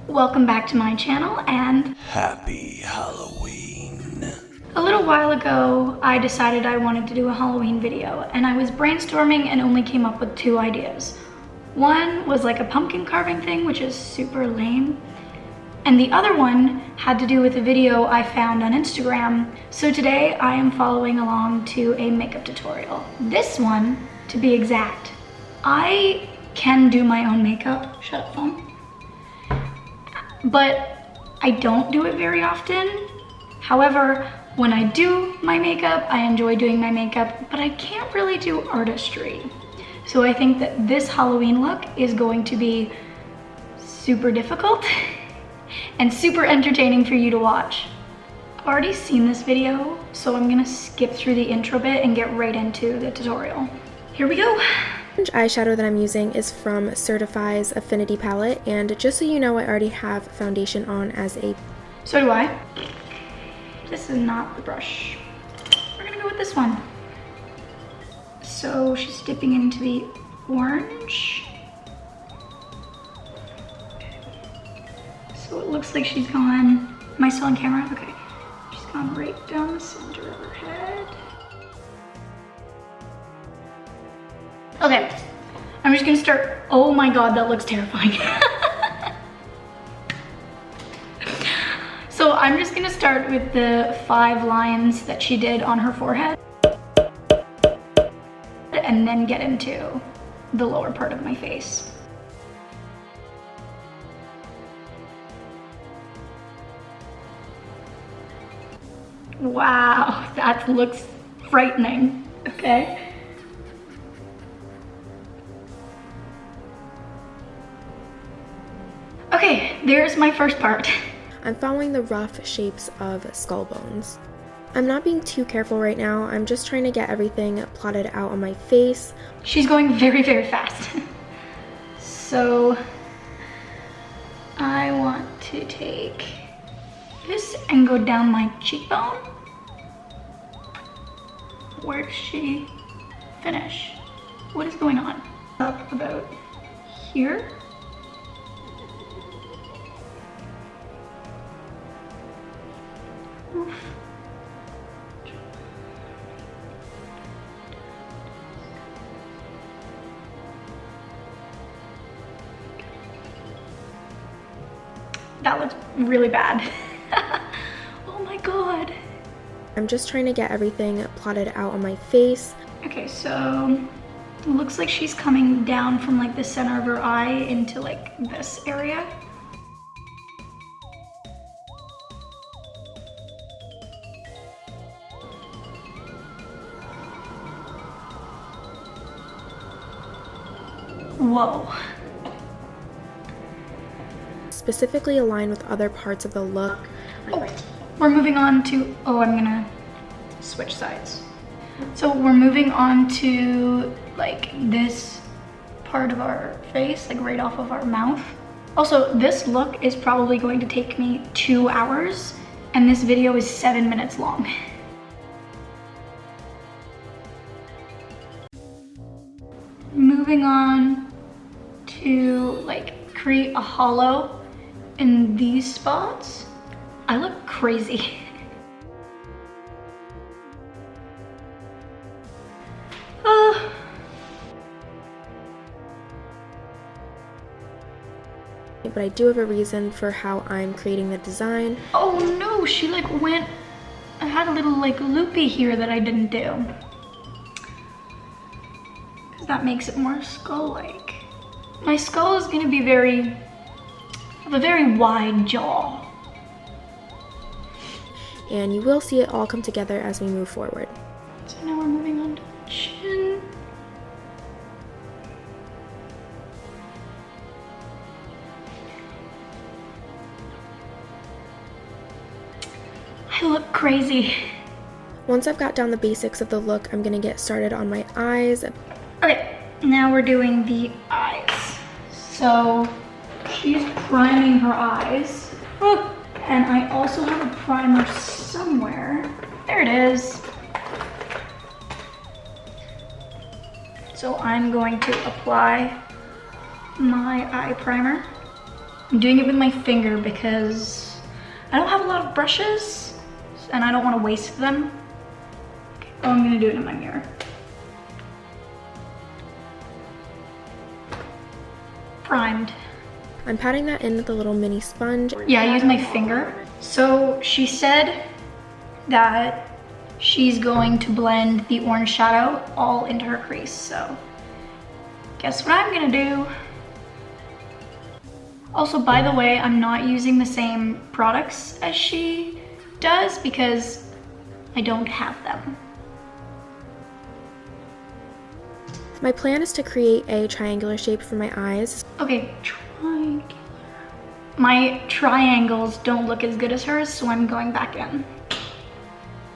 Welcome back to my channel and Happy Halloween. a little while ago I decided I wanted to do a Halloween video and I was brainstorming and only came up with two ideas. One was like a pumpkin carving thing, which is super lame. And the other one had to do with a video I found on Instagram. So today I am following along to a makeup tutorial. This one, to be exact. I can do my own makeup. Shut up, phone. But I don't do it very often. However, when I do my makeup, I enjoy doing my makeup, but I can't really do artistry. So I think that this Halloween look is going to be super difficult and super entertaining for you to watch. I've already seen this video, so I'm gonna skip through the intro bit and get right into the tutorial. Here we go. Eyeshadow that I'm using is from Certify's Affinity palette, and just so you know, I already have foundation on as a... So do I. This is not the brush. We're gonna go with this one. So she's dipping into the orange. So it looks like she's gone, am I still on camera? Okay. She's gone right down the center of her head. Okay, I'm just gonna start. Oh my God, that looks terrifying. So I'm just gonna start with the 5 lines that she did on her forehead and then get into the lower part of my face. Wow, that looks frightening, okay? Okay, there's my first part. I'm following the rough shapes of skull bones. I'm not being too careful right now. I'm just trying to get everything plotted out on my face. She's going very, very fast. So I want to take this and go down my cheekbone. Where does she finish? What is going on? Up about here. Oof. That looks really bad. Oh my God. I'm just trying to get everything plotted out on my face. Okay, so it looks like she's coming down from like the center of her eye into like this area. Whoa. Specifically align with other parts of the look. Oh, we're moving on to, I'm gonna switch sides. So we're moving on to like this part of our face, like right off of our mouth. Also, this look is probably going to take me 2 hours and this video is 7 minutes long. Moving on to like create a hollow in these spots. I look crazy. But I do have a reason for how I'm creating the design. Oh no, she like went, I had a little like loopy here that I didn't do. Because that makes it more skull-like. My skull is gonna be have a very wide jaw. And you will see it all come together as we move forward. So now we're moving on to the chin. I look crazy. Once I've got down the basics of the look, I'm gonna get started on my eyes. Okay, now we're doing the eyes. So she's priming her eyes. And I also have a primer somewhere. There it is. So I'm going to apply my eye primer. I'm doing it with my finger because I don't have a lot of brushes and I don't want to waste them. Okay, oh, I'm gonna do it in my mirror. Primed. I'm patting that in with a little mini sponge. Yeah, I use my finger. So she said that she's going to blend the orange shadow all into her crease. So guess what I'm gonna do? Also, by the way, I'm not using the same products as she does because I don't have them. My plan is to create a triangular shape for my eyes. Okay, triangular. My triangles don't look as good as hers, so I'm going back in.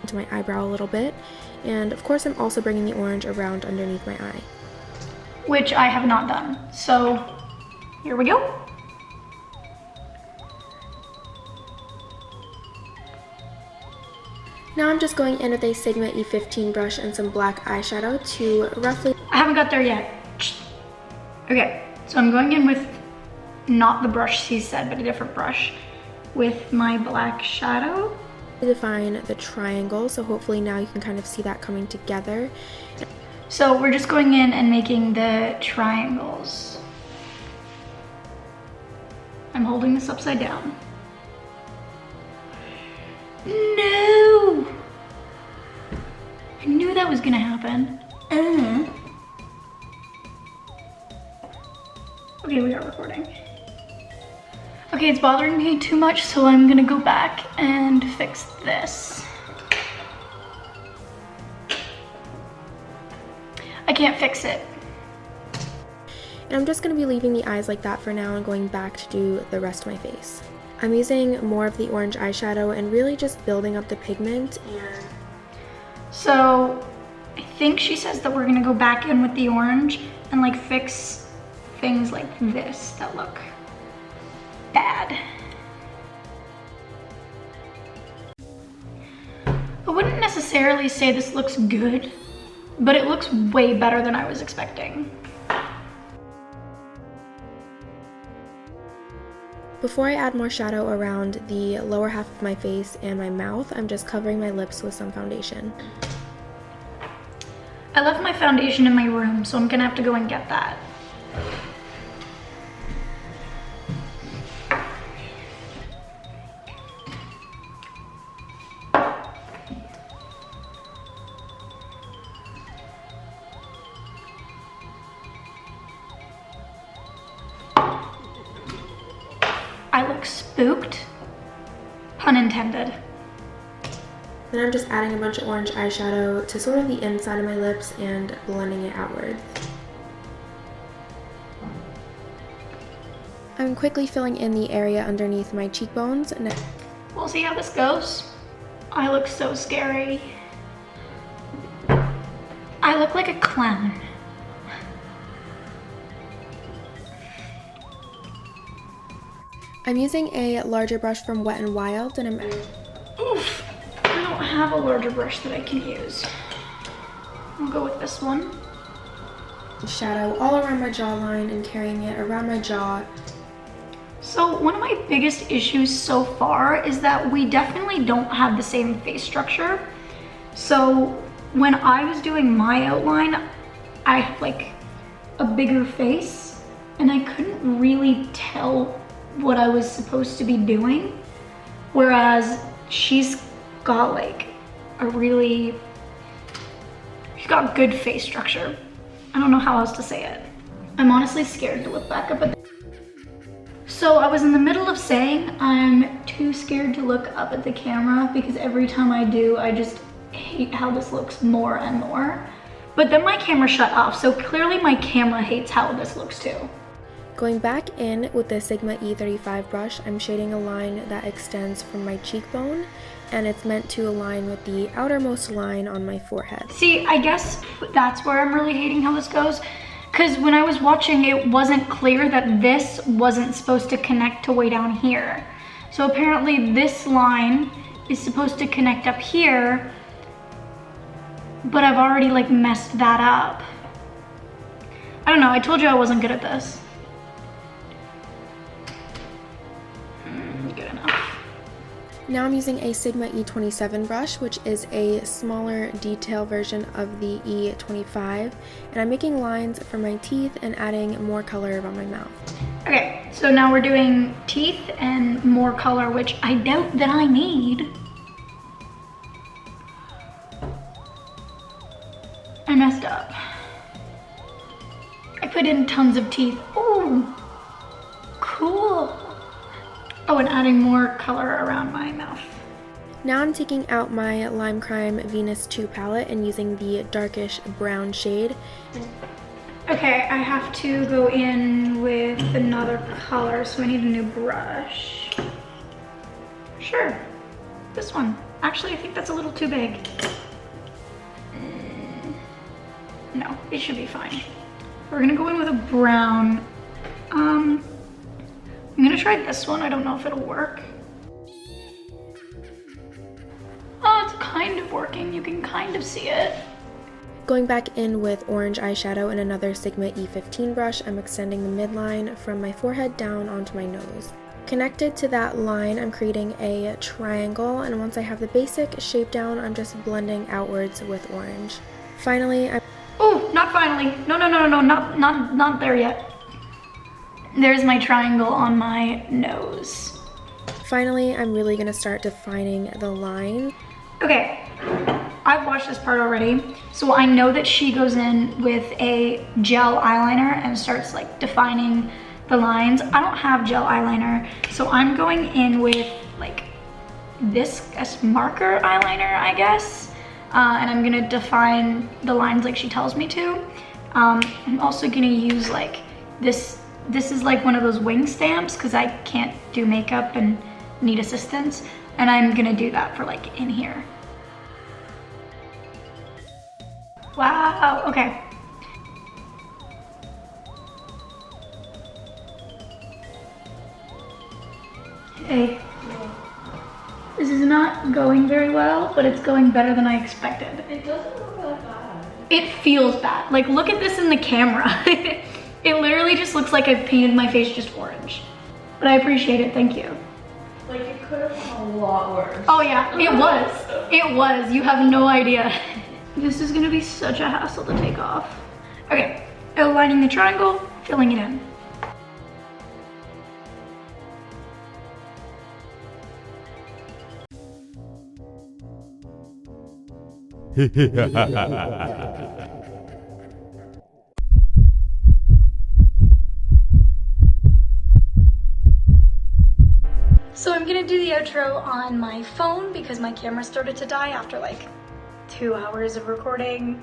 To my eyebrow a little bit. And of course, I'm also bringing the orange around underneath my eye. Which I have not done. So here we go. Now I'm just going in with a Sigma E15 brush and some black eyeshadow to roughly... I haven't got there yet. Okay, so I'm going in with not the brush she said, but a different brush with my black shadow. Define the triangle, so hopefully now you can kind of see that coming together. So we're just going in and making the triangles. I'm holding this upside down. No! I knew that was gonna happen. Okay, we are recording. Okay, it's bothering me too much, so I'm gonna go back and fix this. I can't fix it. And I'm just going to be leaving the eyes like that for now and going back to do the rest of my face. I'm using more of the orange eyeshadow and really just building up the pigment. So I think she says that we're gonna go back in with the orange and like fix things like this that look bad. I wouldn't necessarily say this looks good, but it looks way better than I was expecting. Before I add more shadow around the lower half of my face and my mouth, I'm just covering my lips with some foundation. I left my foundation in my room, so I'm gonna have to go and get that. I look spooked, pun intended. Then I'm just adding a bunch of orange eyeshadow to sort of the inside of my lips and blending it outward. I'm quickly filling in the area underneath my cheekbones. We'll see how this goes. I look so scary. I look like a clown. I'm using a larger brush from Wet n Wild and I'm... Oof, I don't have a larger brush that I can use. I'll go with this one. Shadow all around my jawline and carrying it around my jaw. So one of my biggest issues so far is that we definitely don't have the same face structure. So when I was doing my outline, I have like a bigger face and I couldn't really tell what I was supposed to be doing. Whereas she's got like she's got good face structure. I don't know how else to say it. I'm honestly scared to look back up at So I was in the middle of saying I'm too scared to look up at the camera because every time I do, I just hate how this looks more and more. But then my camera shut off, so clearly my camera hates how this looks too. Going back in with the Sigma E35 brush, I'm shading a line that extends from my cheekbone, and it's meant to align with the outermost line on my forehead. See, I guess that's where I'm really hating how this goes, because when I was watching, it wasn't clear that this wasn't supposed to connect to way down here. So apparently this line is supposed to connect up here, but I've already like messed that up. I don't know, I told you I wasn't good at this. Now I'm using a Sigma E27 brush, which is a smaller detail version of the E25, and I'm making lines for my teeth and adding more color around my mouth. Okay, so now we're doing teeth and more color, which I doubt that I need. I messed up. I put in tons of teeth. Ooh, cool. Oh, and adding more color around my mouth. Now I'm taking out my Lime Crime Venus 2 palette and using the darkish brown shade. Okay, I have to go in with another color, so I need a new brush. Sure, this one. Actually, I think that's a little too big. No, it should be fine. We're gonna go in with a brown. I'm gonna try this one. I don't know if it'll work. Oh, it's kind of working. You can kind of see it. Going back in with orange eyeshadow and another Sigma E15 brush, I'm extending the midline from my forehead down onto my nose. Connected to that line, I'm creating a triangle, and once I have the basic shape down, I'm just blending outwards with orange. Finally, Oh, not finally. No, not there yet. There's my triangle on my nose. Finally, I'm really gonna start defining the line. Okay, I've watched this part already, so I know that she goes in with a gel eyeliner and starts like defining the lines. I don't have gel eyeliner, so I'm going in with like this as marker eyeliner, I guess, and I'm gonna define the lines like she tells me to. I'm also gonna use like this is like one of those wing stamps because I can't do makeup and need assistance, and I'm gonna do that for like in here. Wow, okay. Hey, this is not going very well, but it's going better than I expected. It doesn't look that bad. It feels bad. Like, look at this in the camera. It literally just looks like I painted my face just orange. But I appreciate it, thank you. Like, it could have been a lot worse. Oh yeah, it was. It was, you have no idea. This is gonna be such a hassle to take off. Okay, outlining the triangle, filling it in. So I'm gonna do the outro on my phone because my camera started to die after like 2 hours of recording.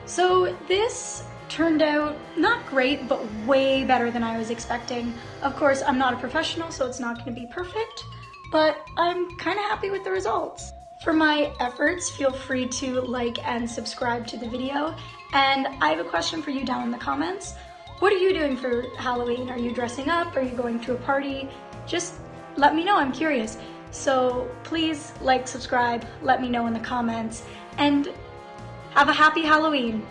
So this turned out not great, but way better than I was expecting. Of course, I'm not a professional, so it's not gonna be perfect, but I'm kinda happy with the results. For my efforts, feel free to like and subscribe to the video. And I have a question for you down in the comments. What are you doing for Halloween? Are you dressing up? Are you going to a party? Just let me know, I'm curious. So please like, subscribe, let me know in the comments, and have a happy Halloween.